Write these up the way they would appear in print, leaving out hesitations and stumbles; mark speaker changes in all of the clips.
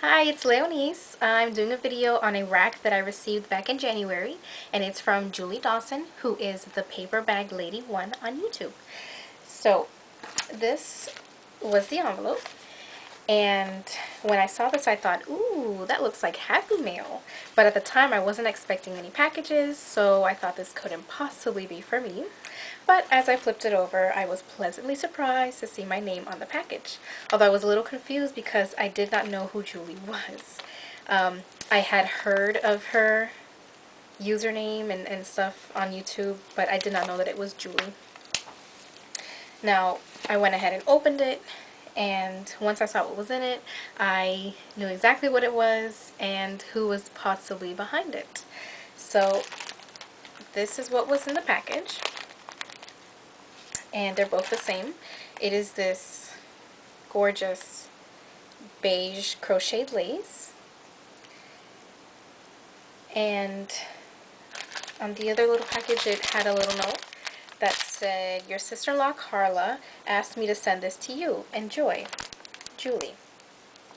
Speaker 1: Hi, it's Leonis. I'm doing a video on a RAK that I received back in January, and it's from Julie Dawson, who is the paperbaglady1 on YouTube. So this was the envelope, and when I saw this I thought, ooh, that looks like Happy Mail. But at the time I wasn't expecting any packages, so I thought this couldn't possibly be for me. But as I flipped it over, I was pleasantly surprised to see my name on the package. Although I was a little confused because I did not know who Julie was. I had heard of her username and stuff on YouTube, but I did not know that it was Julie. Now, I went ahead and opened it, and once I saw what was in it, I knew exactly what it was and who was possibly behind it. So, this is what was in the package, and they're both the same. It is this gorgeous beige crocheted lace, and on the other little package it had a little note that said, "Your sister-in-law Carla asked me to send this to you. Enjoy, Julie."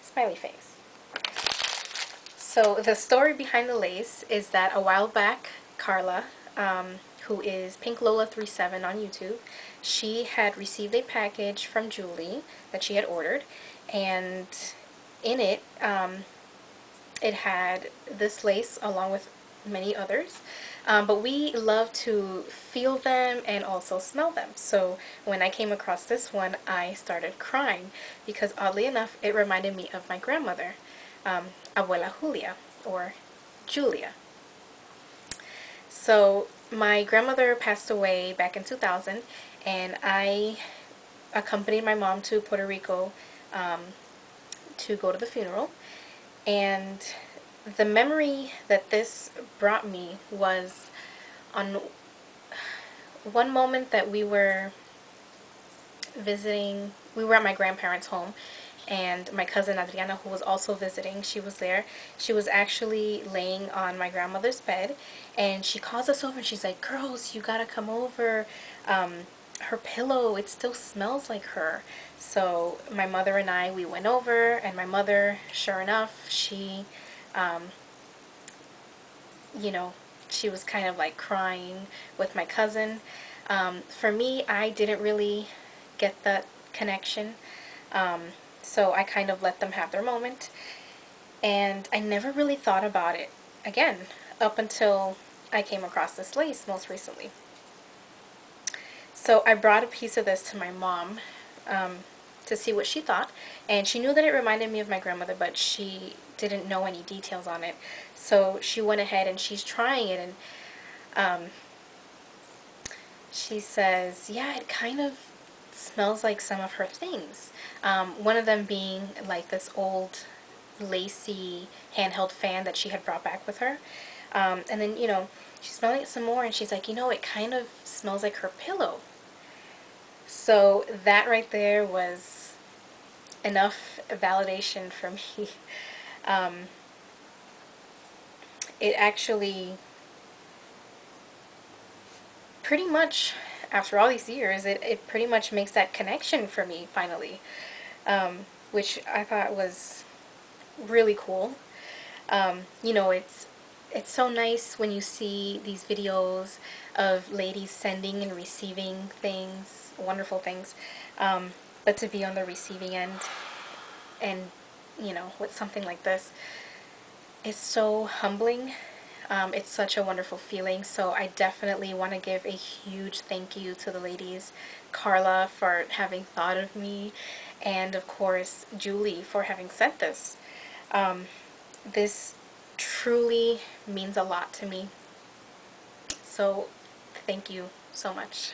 Speaker 1: Smiley face. So the story behind the lace is that a while back, Carla, who is Pinklola37 on YouTube, she had received a package from Julie that she had ordered, and in it, it had this lace along with many others, but we love to feel them and also smell them. So when I came across this one, I started crying because oddly enough it reminded me of my grandmother, Abuela Julia, or Julia. So my grandmother passed away back in 2000, and I accompanied my mom to Puerto Rico to go to the funeral. And the memory that this brought me was on one moment that we were visiting. We were at my grandparents' home, and my cousin Adriana, who was also visiting, she was there. She was actually laying on my grandmother's bed, and she calls us over and she's like, "Girls, you gotta come over. Her pillow, it still smells like her." So my mother and I, we went over, and my mother, sure enough, she you know, she was kind of like crying with my cousin. For me, I didn't really get that connection, so I kind of let them have their moment, and I never really thought about it again up until I came across this lace most recently. So I brought a piece of this to my mom to see what she thought, and she knew that it reminded me of my grandmother, but she didn't know any details on it. So she went ahead and she's trying it, and she says, yeah, it kind of smells like some of her things. One of them being like this old lacy handheld fan that she had brought back with her. And then, she's smelling it some more, and she's like, it kind of smells like her pillow. So that right there was enough validation for me. It actually, pretty much, after all these years, it pretty much makes that connection for me finally, which I thought was really cool. It's so nice when you see these videos of ladies sending and receiving things, wonderful things, but to be on the receiving end and, with something like this, it's so humbling. It's such a wonderful feeling, so I definitely want to give a huge thank you to the ladies, Carla for having thought of me, and of course Julie for having sent this. This truly means a lot to me, so thank you so much.